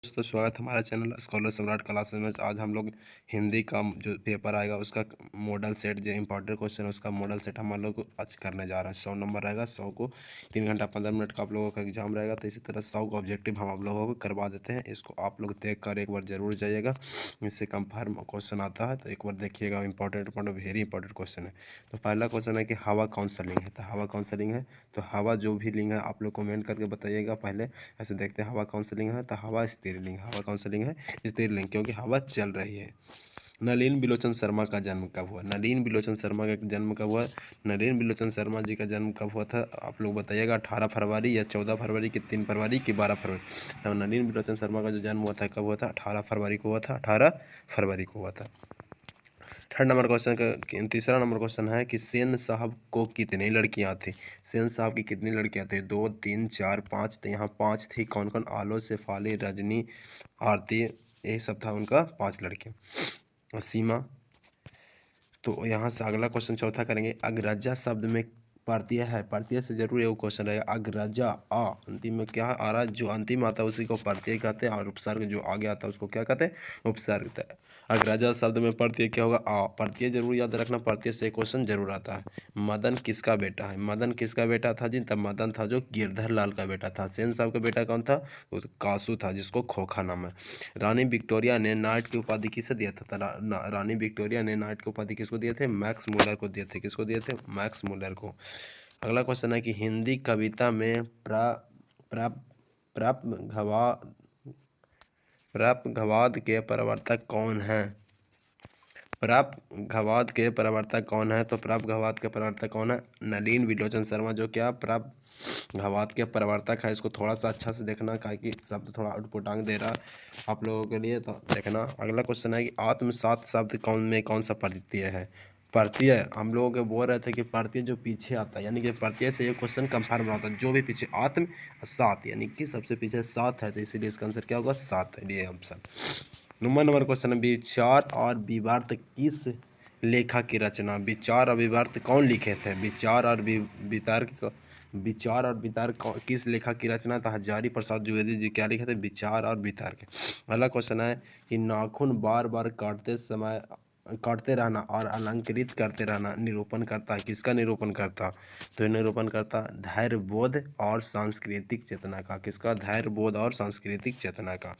दोस्तों स्वागत है हमारा चैनल स्कॉलर सम्राट क्लासेस में। आज हम लोग हिंदी का जो पेपर आएगा उसका मॉडल सेट, जो इंपॉर्टेंट क्वेश्चन है उसका मॉडल सेट हम लोग आज करने जा रहे हैं। 100 नंबर रहेगा, 100 को 3 घंटा 15 मिनट का आप लोगों का एग्जाम रहेगा। तो इसी तरह 100 का ऑब्जेक्टिव हम आप लोगों को करवा देते हैं। इसको आप लोग देख कर एक बार जरूर जाइएगा, इससे कंफर्म क्वेश्चन आता है तो एक बार देखिएगा। इंपॉर्टेंट वेरी इंपॉर्टेंट क्वेश्चन है। तो पहला क्वेश्चन है कि हवा कौन सा लिंग है। तो हवा कौन सा लिंग है, तो हवा जो भी लिंग है आप लोग कमेंट करके बताइएगा। पहले ऐसे देखते हैं हवा कौन सा लिंग है। तो हवा स्त्रीलिंग। हवा कौन सा लिंग है, स्त्रीलिंग, क्योंकि हवा चल रही है। नलिन बिलोचन शर्मा का जन्म कब हुआ। नलिन बिलोचन शर्मा का जन्म कब हुआ। नलिन बिलोचन शर्मा जी का जन्म कब हुआ था आप लोग बताइएगा। 18 फरवरी या 14 फरवरी की 3 फरवरी की 12 फरवरी। तो नलिन बिलोचन शर्मा का जो जन्म हुआ था कब हुआ था, 18 फरवरी को हुआ था। 18 फरवरी को हुआ था। थर्ड नंबर क्वेश्चन का तीसरा नंबर क्वेश्चन है कि सेन साहब को कितनी लड़कियां थी। सेन साहब की कितनी लड़कियां थी, 2 3 4 5। तो यहाँ 5 थी। कौन कौन, आलो, शेफाली, रजनी, आरती, यही सब था उनका 5 लड़कियां, और सीमा। तो यहाँ से अगला क्वेश्चन चौथा करेंगे। अग्रजा शब्द में प्रत्यय है, प्रत्यय से जरूर एक क्वेश्चन रहेगा। अग्रजा आ, अंतिम में क्या आ रहा है, जो अंतिम आता है उसी को प्रत्यय कहते हैं, और उपसर्ग जो आगे आता है उसको क्या कहते हैं, उपसर्ग कहते हैं। अग्रजा शब्द में प्रत्यय क्या होगा, आ। प्रत्यय जरूर याद रखना, प्रत्यय से क्वेश्चन जरूर आता है। मदन किसका बेटा है, मदन किसका बेटा था जी, तब मदन था जो गिरधर लाल का बेटा था। सेन साहब का बेटा कौन था, वो तो कासू था जिसको खोखा नाम है। रानी विक्टोरिया ने नाइट की उपाधि किसे दिया था, रानी विक्टोरिया ने नाइट की उपाधि किसको दिए थे, मैक्स मुलर को दिए थे। किसको दिए थे, मैक्स मुलर को। अगला क्वेश्चन है कि हिंदी कविता में प्राप्तघवाद के प्रवर्तक कौन है। प्राप्तघवाद के प्रवर्तक कौन है, तो प्राप्तघवाद के प्रवर्तक कौन है, नलिन बिलोचन शर्मा, जो क्या प्राप्तघवाद के प्रवर्तक है। इसको थोड़ा सा अच्छा से देखना, कि शब्द थोड़ा उटपुटांग दे रहा है आप लोगों के लिए, तो देखना। अगला क्वेश्चन है कि आत्मसात शब्द कौन सा प्रत्यय है। प्रत्यय हम लोगों के बोल रहे थे कि प्रत्यय जो पीछे आता है, यानी कि प्रत्यय से ये क्वेश्चन कंफर्म होता है, जो भी पीछे आत्म सात, यानी कि सबसे पीछे सात है, तो इसीलिए इसका आंसर क्या होगा, सात है। ये ऑप्शन। नंबर क्वेश्चन है, विचार और विवर्त किस लेखक की रचना। विचार और विवर्त कौन लिखे थे, विचार और वितर्क किस लेखक की रचना था, हजारी प्रसाद द्विवेदी जी क्या लिखे थे, विचार और वितर्क। अगला क्वेश्चन है कि नाखून बार बार काटते रहना और अलंकृत करते रहना निरूपण करता है, किसका निरूपण करता, तो निरूपण करता धैर्य बोध और सांस्कृतिक चेतना का। किसका, धैर्य बोध और सांस्कृतिक चेतना का।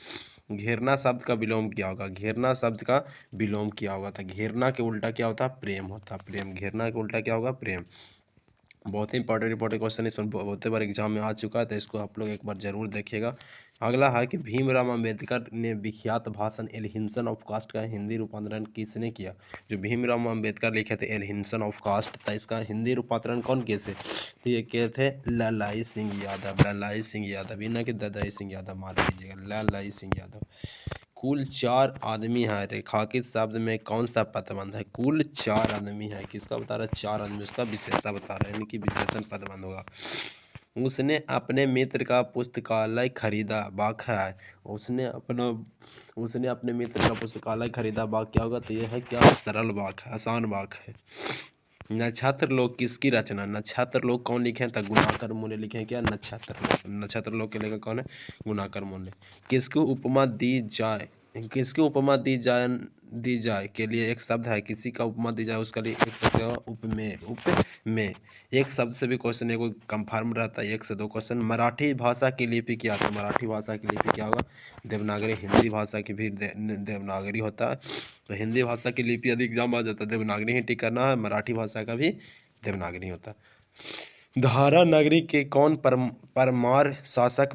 घेरना शब्द का विलोम क्या होगा, घेरना शब्द का विलोम क्या होगा, तो घेरना के उल्टा क्या होता, प्रेम होता, प्रेम। घेरना के उल्टा क्या होगा, प्रेम। बहुत ही इंपॉर्टेंट क्वेश्चन इसमें बहुत बार एग्जाम में आ चुका है, तो इसको आप लोग एक बार जरूर देखिएगा। अगला है कि भीमराव अंबेडकर ने विख्यात भाषण एलिहिंसन ऑफ कास्ट का हिंदी रूपांतरण किसने किया। जो भीमराव अंबेडकर लिखे थे एलिहिंसन ऑफ कास्ट, था इसका हिंदी रूपांतरण कौन किए थे, तो ये किए थे लालाई सिंह यादव। लालाई सिंह यादव, ये ना कि दादाई सिंह यादव, मार लीजिएगा, लालाई सिंह यादव। कुल 4 आदमी है, रेखांकित शब्द में कौन सा पदबंध है, कुल 4 आदमी है, किसका बता रहा है, 4 आदमी, उसका विशेषता बता रहा है, यानी कि विशेषण पदबंध होगा। उसने अपने मित्र का पुस्तकालय खरीदा, बाक है। उसने अपने मित्र का पुस्तकालय खरीदा, बाक क्या होगा, तो ये है क्या, सरल बाक है, आसान बाक है। नक्षत्र लोक किसकी रचना, नक्षत्र लोक कौन लिखे हैं, तो गुणाकर मूल्य लिखे हैं, क्या, नक्षत्र लोक के लेखक कौन है, गुणाकर मूल्य। किसको उपमा दी जाए के लिए एक शब्द है, किसी का उपमा दी जाए उसके लिए एक शब्द है उपमेय। एक शब्द से भी क्वेश्चन एक कंफर्म रहता है, 1 से 2 क्वेश्चन। मराठी भाषा की लिपि क्या है, मराठी भाषा की लिपि क्या होगा, देवनागरी। हिंदी भाषा की भी देवनागरी होता है, तो हिंदी भाषा की लिपि यदि एग्जाम आ जाता है देवनागरी ही टिक करना है, मराठी भाषा का भी देवनागरी होता है। धारा नगरी के कौन परमार शासक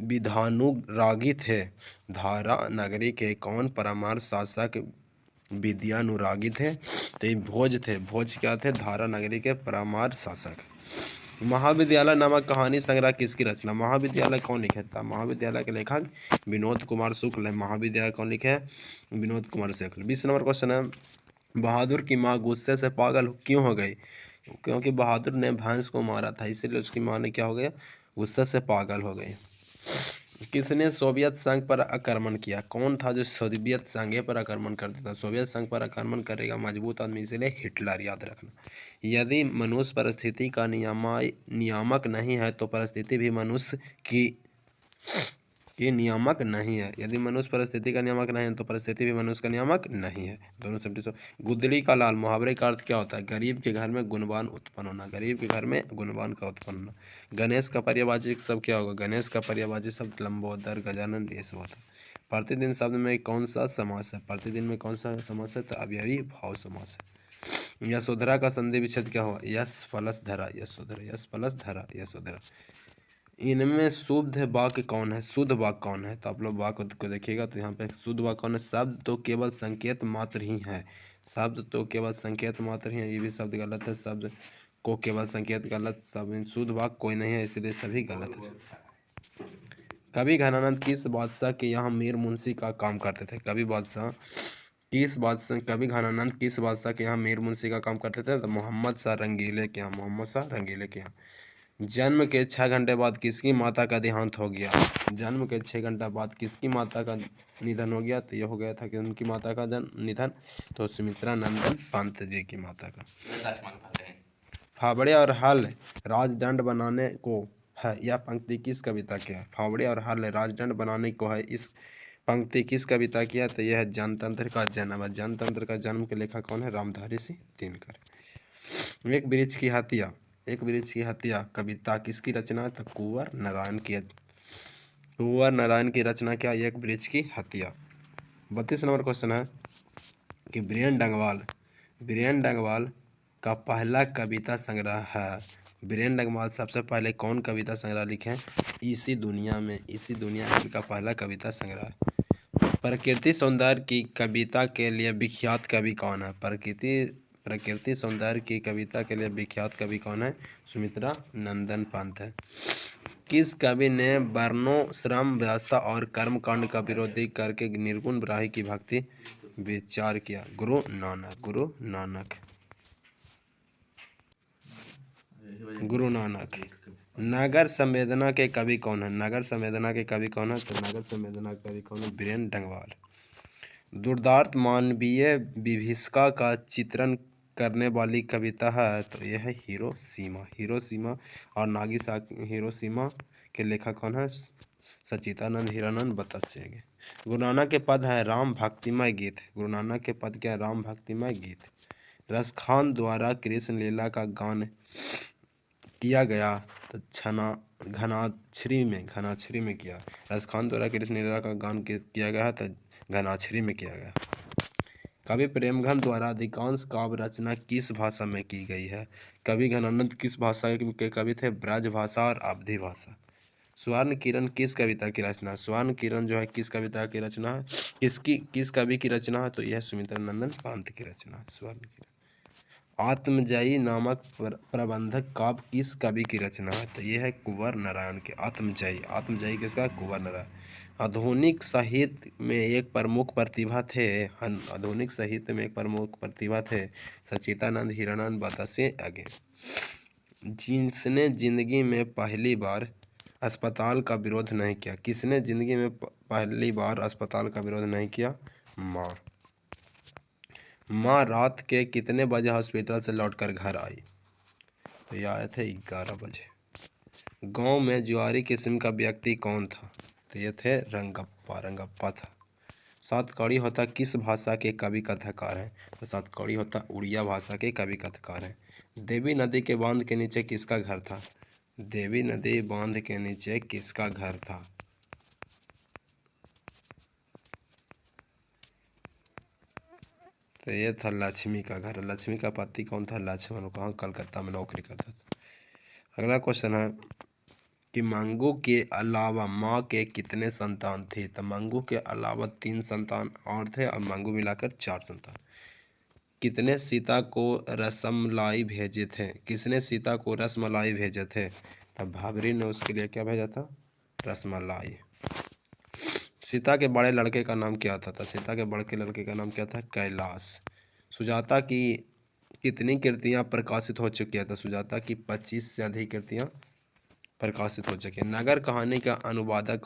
विधानुरागी थे। धारा नगरी के कौन परमार शासक विद्यानुरागी थे, तो ये भोज थे। भोज क्या थे, धारा नगरी के परमार शासक। महाविद्यालय नामक कहानी संग्रह किसकी रचना, महाविद्यालय कौन लिखे था, महाविद्यालय के लेखक विनोद कुमार शुक्ल है। महाविद्यालय कौन लिखे हैं, विनोद कुमार शुक्ल। 20 नंबर क्वेश्चन है, बहादुर की माँ गुस्से से पागल क्यों हो गई, क्योंकि बहादुर ने भैंस को मारा था, इसीलिए उसकी माँ ने क्या हो गया, गुस्से से पागल हो गई। किसने सोवियत संघ पर आक्रमण किया, कौन था जो सोवियत संघ पर आक्रमण करता था, सोवियत संघ पर आक्रमण करेगा मजबूत आदमी, इसलिए हिटलर, याद रखना। यदि मनुष्य परिस्थिति का नियामक नहीं है, तो परिस्थिति भी मनुष्य की ये नियामक नहीं है। यदि मनुष्य परिस्थिति का नियामक नहीं है तो परिस्थिति भी मनुष्य का नियामक नहीं है। दोनों सब गुदड़ी का लाल मुहावरे का अर्थ क्या होता है? गरीब के घर में गुणवान उत्पन्न होना। गरीब के घर में गुणवान का उत्पन्न होना। गणेश का पर्यायवाची शब्द क्या होगा? गणेश का पर्यायवाची शब्द लंबोदर, गजानन, ये सब होता है। प्रतिदिन शब्द में कौन सा समास है? प्रतिदिन में कौन सा समास है? तो अव्ययी भाव समास है। यशोधरा का संधि विच्छेद क्या हुआ? यश प्लस धरा, यशोधरा, यश प्लस धरा, यशोधरा। इनमें शुद्ध वाक्य कौन है? शुद्ध वाक्य कौन है? तो आप लोग वाक्य को देखिएगा तो यहाँ पे शुद्ध वाक्य कौन है? शब्द तो केवल संकेत मात्र ही है। शब्द तो केवल संकेत मात्र ही है, ये भी शब्द गलत है। शब्द को केवल संकेत गलत, सब शुद्ध वाक्य कोई नहीं है, इसलिए सभी गलत है। कवि घनानंद किस बादशाह के यहाँ मीर मुंशी का काम करते थे? कवि घनानंद किस बादशाह के यहाँ मीर मुंशी का काम करते थे? तो मोहम्मद शाह रंगीले के यहाँ, मोहम्मद शाह रंगीले के यहाँ। जन्म के 6 घंटे बाद किसकी माता का देहांत हो गया? जन्म के 6 घंटा बाद किसकी माता का निधन हो गया? तो यह हो गया था कि उनकी माता का निधन, तो सुमित्रा नंदन पंत जी की माता का। फावड़े और हल राजदंड बनाने को है, यह पंक्ति किस कविता की है? फावड़े और हल राजदंड बनाने को है, इस पंक्ति किस कविता की है? तो यह है जनतंत्र का जन्म है। जनतंत्र का जन्म के लेखक कौन है? रामधारी सिंह दिनकर। एक वृक्ष की हत्या कविता किसकी रचना है? तो कुंवर नारायण की रचना क्या? एक वृक्ष की हत्या। 32 नंबर क्वेश्चन है कि बीरेन डंगवाल का पहला कविता संग्रह है। बीरेन डंगवाल सबसे पहले कौन कविता संग्रह लिखे हैं? इसी दुनिया में इनका पहला कविता संग्रह है। प्रकृति सौंदर्य की कविता के लिए विख्यात कवि कौन है? प्रकृति सौंदर्य की कविता के लिए विख्यात कवि कौन है? सुमित्रा नंदन पंत है। किस कवि ने वर्णों, श्रम व्यवस्था और कर्मकांड का विरोध करके निर्गुण ब्राह्मणी की भक्ति विचार किया? गुरु नानक। नगर संवेदना के कवि कौन है? तो नगर संवेदना के कवि कौन है? बीरेन डंगवाल। दुर्दांत मानवीय विभीषिका का चित्रण करने वाली कविता है, तो यह है हिरोशिमा और नागासाकी। हिरोशिमा के लेखक कौन है? सच्चिदानंद हीरानंद बतासिया। गुरु नानक के पद है राम भक्तिमय गीत। गुरु नानक के पद क्या है? राम भक्तिमय गीत। रसखान द्वारा कृष्ण लीला का गान किया गया, तो घनाक्षरी में किया। रसखान द्वारा कृष्ण लीला का गान किया गया, तो घनाक्षरी में किया गया। कवि प्रेमचंद द्वारा अधिकांश काव्य रचना किस भाषा में की गई है? कवि घनानंद किस भाषा के कवि थे? ब्रज भाषा और अवधी भाषा। स्वर्ण किरण किस कविता की रचना? स्वर्ण किरण जो है किस कविता की रचना है? किस कवि की रचना है? तो यह सुमित्रा नंदन पंत की रचना है, स्वर्ण किरण। आत्मजयी नामक प्रबंधक काव्य किस कवि की रचना है? तो यह है कुंवर नारायण के। आत्मजयी किसका? कुंवर नारायण। आधुनिक साहित्य में एक प्रमुख प्रतिभा थे सच्चिदानंद हीरानंद बतासे आगे। जिसने जिंदगी में पहली बार अस्पताल का विरोध नहीं किया? किसने जिंदगी में पहली बार अस्पताल का विरोध नहीं किया? माँ रात के कितने बजे हॉस्पिटल से लौटकर घर आई? तो ये आए थे 11 बजे। गांव में जुआरी किस्म का व्यक्ति कौन था? तो ये थे रंगप्पा था। सातकड़ी होता किस भाषा के कवि कथाकार हैं? तो सातकड़ी होता उड़िया भाषा के कवि कथाकार हैं। देवी नदी के बांध के नीचे किसका घर था? देवी नदी बांध के नीचे किसका घर था? तो ये था लक्ष्मी का घर। लक्ष्मी का पति कौन था? लक्ष्मण। कहाँ? कलकत्ता में नौकरी करता था। अगला क्वेश्चन है कि मंगू के अलावा माँ के कितने संतान थे? तो मंगू के अलावा 3 संतान और थे और मंगू मिलाकर 4 संतान। कितने सीता को रसमलाई भेजे थे? किसने सीता को रसमलाई भेजे थे? तब भाबरी ने उसके लिए क्या भेजा था? रसमलाई। सीता के बड़े लड़के का नाम क्या था? तो सीता के बड़े लड़के का नाम क्या था? कैलाश। सुजाता की कितनी कृतियाँ प्रकाशित हो चुकी है? तो सुजाता की 25 से अधिक कृतियाँ प्रकाशित हो चुकी है। नगर कहानी का अनुवादक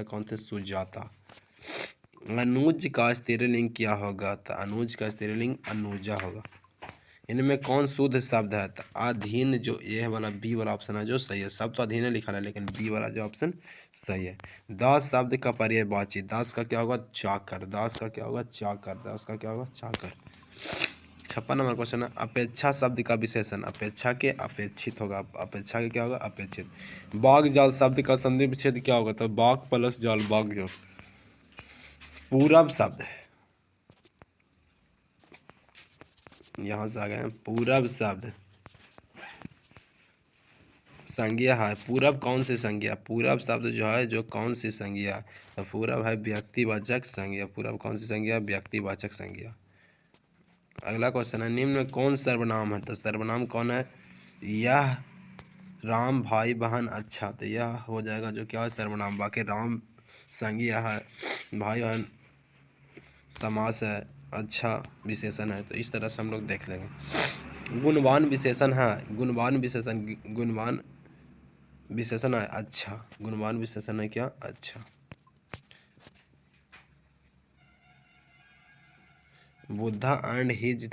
कौन थे? सुजाता। अनुज का स्त्रीलिंग क्या होगा? तो अनुज का स्त्रीलिंग अनुजा होगा। इनमें कौन शुद्ध शब्द है? तो अधीन, जो ये वाला बी वाला ऑप्शन है जो सही है। सब तो अधीन लिखा है लेकिन बी वाला जो ऑप्शन सही है। दास शब्द का पर्यायवाची, दास का क्या होगा? चाकर। दास का क्या होगा? चाकर। दास का क्या होगा? चाकर। 56 नंबर क्वेश्चन है, अपेक्षा शब्द का विशेषण। अपेक्षा के अपेक्षित होगा, अपेक्षा के क्या होगा? अपेक्षित। बाग जाल शब्द का संधि विच्छेद क्या होगा? तो बाग प्लस जाल, बाग जाल। पूरब शब्द, यहाँ से आ गए हैं, पूरब शब्द संज्ञा है। पूरब कौन सी संज्ञा? पूरब शब्द जो है जो कौन सी संज्ञा? तो पूरब है व्यक्तिवाचक संज्ञा। पूरब कौन सी संज्ञा? व्यक्तिवाचक संज्ञा। अगला क्वेश्चन है, निम्न में कौन सर्वनाम है? तो सर्वनाम कौन है? यह राम भाई बहन अच्छा। तो यह हो जाएगा जो क्या है? सर्वनाम। बाकी राम संज्ञा है, भाई बहन समास है, अच्छा विशेषण है। तो इस तरह से हम लोग देख लेंगे। गुणवान विशेषण है, गुणवान विशेषण, गुणवान विशेषण है अच्छा। गुणवान विशेषण है क्या? अच्छा। बुद्धा एंड हिज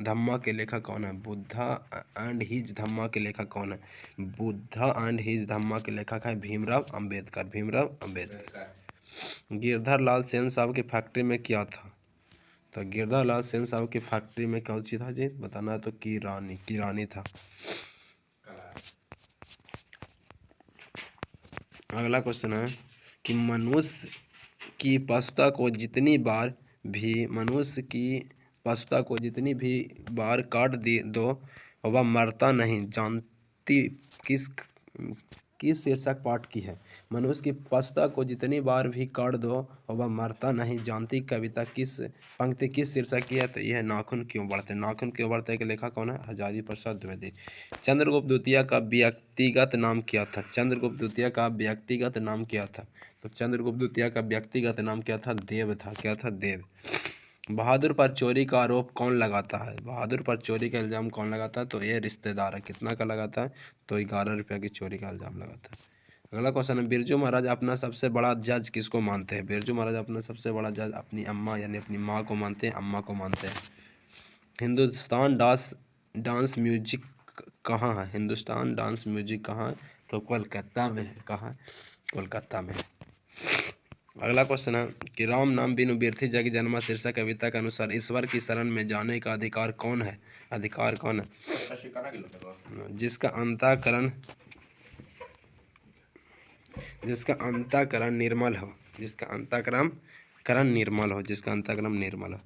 धम्मा के लेखक कौन है? बुद्धा एंड हिज धम्मा के लेखक कौन है? बुद्धा एंड हिज धम्मा के लेखक है भीमराव अंबेडकर। भीमराव अंबेडकर। गिरधर लाल सेन साहब की फैक्ट्री में क्या था? तो गिरधर लाल सेन साहब की फैक्ट्री में क्या चीज था जी? बताना है तो किरानी था। अगला क्वेश्चन है कि मनुष्य की पशुता को जितनी बार भी मनुष्य की पशुता को जितनी भी बार काट दो वह मरता नहीं, जानती किस शीर्षक पाठ की है? मनुष्य की पशुता को जितनी बार भी काट दो वह मरता नहीं, जानती कविता किस पंक्ति किस शीर्षक की है? तो यह है नाखून क्यों बढ़ते। नाखून क्यों बढ़ते के लेखक कौन है? हजारी प्रसाद द्विवेदी। चंद्रगुप्त द्वितीय का व्यक्तिगत नाम क्या था? चंद्रगुप्त द्वितीय का व्यक्तिगत नाम क्या था? तो चंद्रगुप्त द्वितीय का व्यक्तिगत नाम क्या था? देव था। क्या था? देव। बहादुर पर चोरी का आरोप कौन लगाता है? बहादुर पर चोरी का इल्जाम कौन लगाता है? तो ये रिश्तेदार है। कितना का लगाता है? तो 11 रुपये की चोरी का इल्जाम लगाता है। अगला क्वेश्चन है, बिरजू महाराज अपना सबसे बड़ा जज किसको मानते हैं? बिरजू महाराज अपना सबसे बड़ा जज अपनी अम्मा यानी अपनी माँ को मानते हैं, अम्मा को मानते हैं। हिंदुस्तान डांस म्यूजिक कहाँ है? हिंदुस्तान डांस म्यूजिक कहाँ है? तो कोलकाता में है। कहाँ? कोलकाता में है। अगला क्वेश्चन है कि राम नाम बिनु बिरथी जग जन्मा शीर्षक कविता के अनुसार ईश्वर की शरण में जाने का अधिकार कौन है? अधिकार कौन है? जिसका अंतःकरण निर्मल हो। जिसका अंतःकरण निर्मल हो। जिसका अंतःकरण निर्मल हो।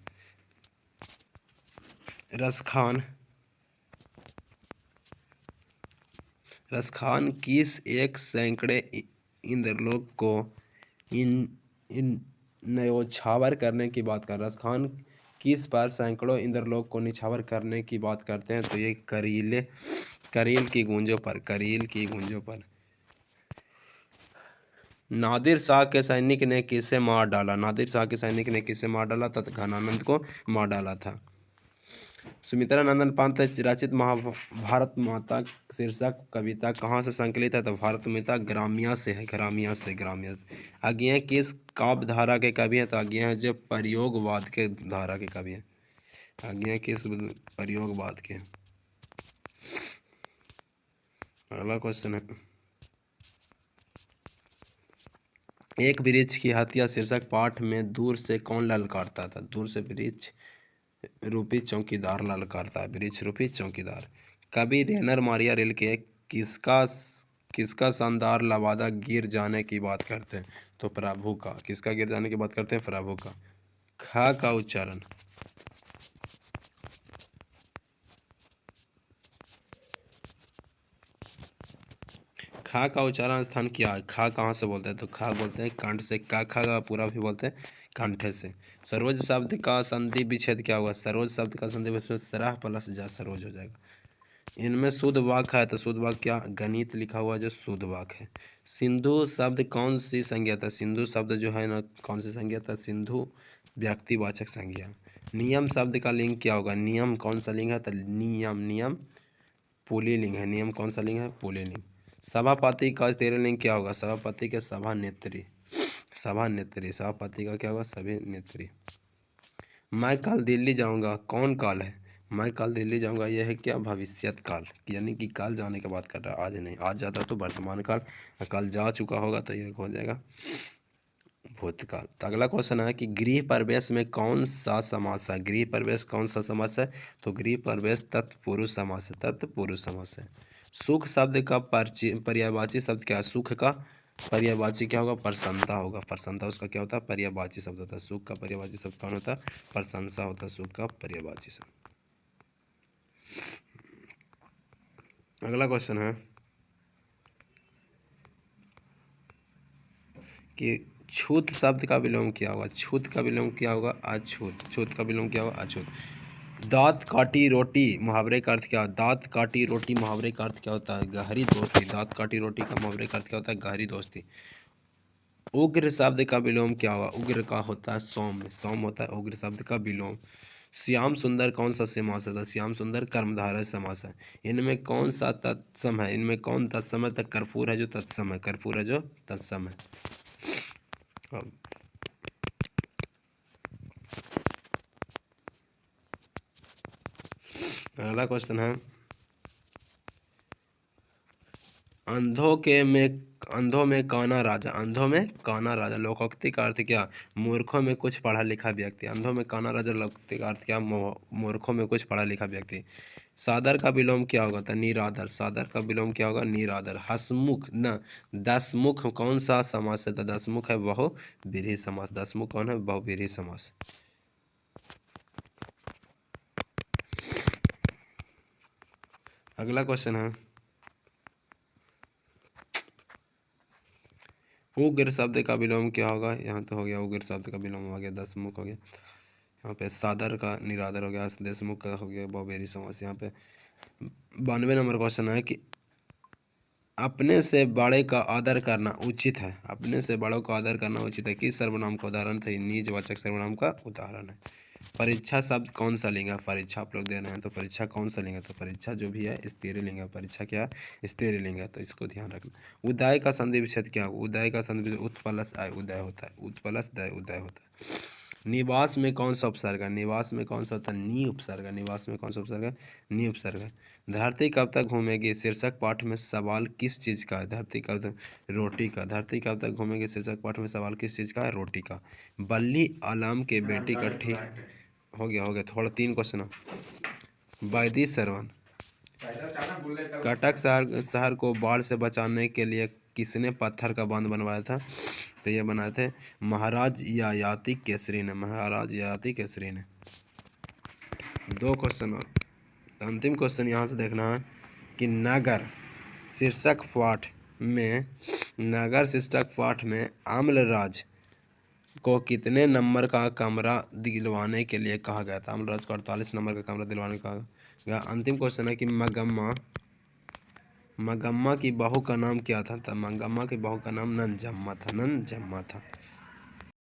रसखान किस एक सैकड़े इंद्रलोक को इन न्योछावर करने की बात कर? रसखान किस पर सैकड़ों इंद्रलोक को निछावर करने की बात करते हैं? तो ये करील की गूंजों पर। करील की गूंजों पर। नादिर शाह के सैनिक ने किसे मार डाला? नादिर शाह के सैनिक ने किसे मार डाला? तथा घनानंद को मार डाला था। सुमित्रा नंदन पंत रचित महाभारत माता शीर्षक कविता कहाँ से संकलित है? तो भारत माता ग्राम्या से है। ग्राम्या से। अज्ञेय किस काव्य धारा के कवि हैं? तो अज्ञेय है जो प्रयोगवाद के धारा के कवि हैं। अज्ञेय किस प्रयोगवाद के? अगला क्वेश्चन है, एक वृक्ष की हत्या शीर्षक पाठ में दूर से कौन ललकारता था? दूर से वृक्ष रूपी चौकीदार ललकारता है। वृक्ष रूपी चौकीदार। कवि रेनर मारिया रिल्के किसका शानदार लवादा गिर जाने की बात करते हैं? तो प्रभु का। किसका गिर जाने की बात करते हैं? प्रभु का। खा का उच्चारण, खा का उच्चारण स्थान क्या है? खा कहाँ से बोलते हैं? तो खा बोलते हैं कंठ से। का खा का पूरा भी बोलते हैं कंठे से। सरोज शब्द का संधि विच्छेद क्या हुआ? सरोज शब्द का संधि विच्छेद सरह प्लस जा सरोज हो जाएगा। इनमें शुद्ध वाक्य है तो शुद्ध वाक्य क्या? गणित लिखा हुआ जो शुद्ध वाक्य है। सिंधु शब्द कौन सी संज्ञा था? सिंधु शब्द जो है ना कौन सी संज्ञा था? सिंधु व्यक्तिवाचक संज्ञा। नियम शब्द का लिंग क्या होगा? नियम कौन सा लिंग है? तो नियम पुल्लिंग है। नियम कौन सा लिंग है? पुल्लिंग। सभापति का स्त्रीलिंग क्या होगा? सभापति के सभानेत्री। सभापति का क्या होगा? सभी नेत्री। मैं कल दिल्ली जाऊंगा। कौन काल है? मैं कल दिल्ली जाऊंगा, यह है क्या? भविष्यत काल, यानी कि कल जाने की बात कर रहा है, आज नहीं। आज जाता तो वर्तमान काल, कल जा चुका होगा तो यह हो जाएगा भूतकाल। तो अगला क्वेश्चन है कि गृह प्रवेश में कौन सा समास है? गृह प्रवेश कौन सा समास है? तो गृह प्रवेश तत्पुरुष समास है, तत्पुरुष समास है। सुख शब्द का पर्यायवाची शब्द क्या है? सुख का पर्यायवाची क्या होगा? प्रसन्नता होगा। प्रसन्नता उसका क्या होता है? पर्यायवाची शब्द होता है। सुख का पर्यायवाची शब्द कौन होता है? प्रशंसा होता है सुख का पर्यायवाची शब्द। अगला क्वेश्चन है कि छूत शब्द का विलोम क्या होगा? छूत का विलोम क्या होगा? अछूत। छूत का विलोम क्या होगा? अछूत। दांत काटी रोटी मुहावरे का अर्थ क्या है? दांत काटी रोटी मुहावरे का अर्थ क्या होता है? गहरी दोस्ती। दांत काटी रोटी का मुहावरे का अर्थ क्या होता है? गहरी दोस्ती। उग्र शब्द का विलोम क्या होगा? उग्र का होता है सौम्य। सौम्य होता है उग्र शब्द का विलोम। श्याम सुंदर कौन सा समास है? श्याम सुंदर कर्मधारय समास है। इनमें कौन सा तत्सम है? इनमें कौन तत्सम है? तक कर्पूर है जो तत्सम है। कर्पूर है जो तत्सम है। अगला क्वेश्चन है अंधों में काना राजा। अंधों में काना राजा लोकोक्ति का अर्थ क्या? मूर्खों में कुछ पढ़ा लिखा व्यक्ति। अंधों में काना राजा लोकोक्ति का अर्थ क्या? मूर्खों में कुछ पढ़ा लिखा व्यक्ति। सादर का विलोम क्या होगा? था निरादर। सादर का विलोम क्या होगा? निरादर। हसमुख न दसमुख कौन सा समास है? तो दसमुख है बहुव्रीहि समास। दसमुख कौन है? बहुव्रीहि समास। अगला क्वेश्चन है उग्र शब्द का विलोम क्या होगा? यहाँ तो हो गया उग्र शब्द का विलोम हो गया, दसमुख हो गया। यहाँ पे सादर का निरादर हो गया, देशमुख का हो गया बहुव्रीहि समास। यहाँ पे 92 नंबर क्वेश्चन है कि अपने से बड़े का आदर करना उचित है। अपने से बड़ों का आदर करना उचित है। किस सर्वनाम का उदाहरण था? निजवाचक सर्वनाम का उदाहरण है। परीक्षा शब्द कौन सा लिंग है? परीक्षा आप लोग दे रहे हैं तो परीक्षा कौन सा लिंग है? तो परीक्षा जो भी है स्त्रीलिंग है। परीक्षा क्या है? स्त्रीलिंग है, तो इसको ध्यान रखना। उदय का संधि विच्छेद क्या होगा? उदय का संधि विच्छेद उत प्लस आय उदय होता है। उत प्लस दय उदय होता है। निवास में कौन सा उपसर्ग है? निवास में कौन सा होता है? नी उपसर्ग है। निवास में कौन सा उपसर्ग है? नी उपसर्ग है। धरती कब तक घूमेगी शीर्षक पाठ में सवाल किस चीज़ का है? धरती कब तक? रोटी का। धरती कब तक घूमेगी शीर्षक पाठ में सवाल किस चीज़ का है? रोटी का। बल्ली आलाम के बेटी का ठीक हो गया। थोड़ा 3 क्वेश्चन है। वैदिक सरवन कटक शहर को बाढ़ से बचाने के लिए किसने पत्थर का बांध बनवाया था? तो ये बनाए थे महाराज ययाति केसरी ने। महाराज ययाति केसरी ने। 2 क्वेश्चन और। अंतिम क्वेश्चन यहाँ से देखना है कि नगर शीर्षक पाठ में अम्लराज को कितने नंबर का कमरा दिलवाने के लिए कहा गया था? अम्लराज को 48 नंबर का कमरा दिलवाने का कहा गया। अंतिम क्वेश्चन है कि मगम्मा की बहू का नाम क्या था? तो मगम्मा की बहू का नाम नंजम्मा था।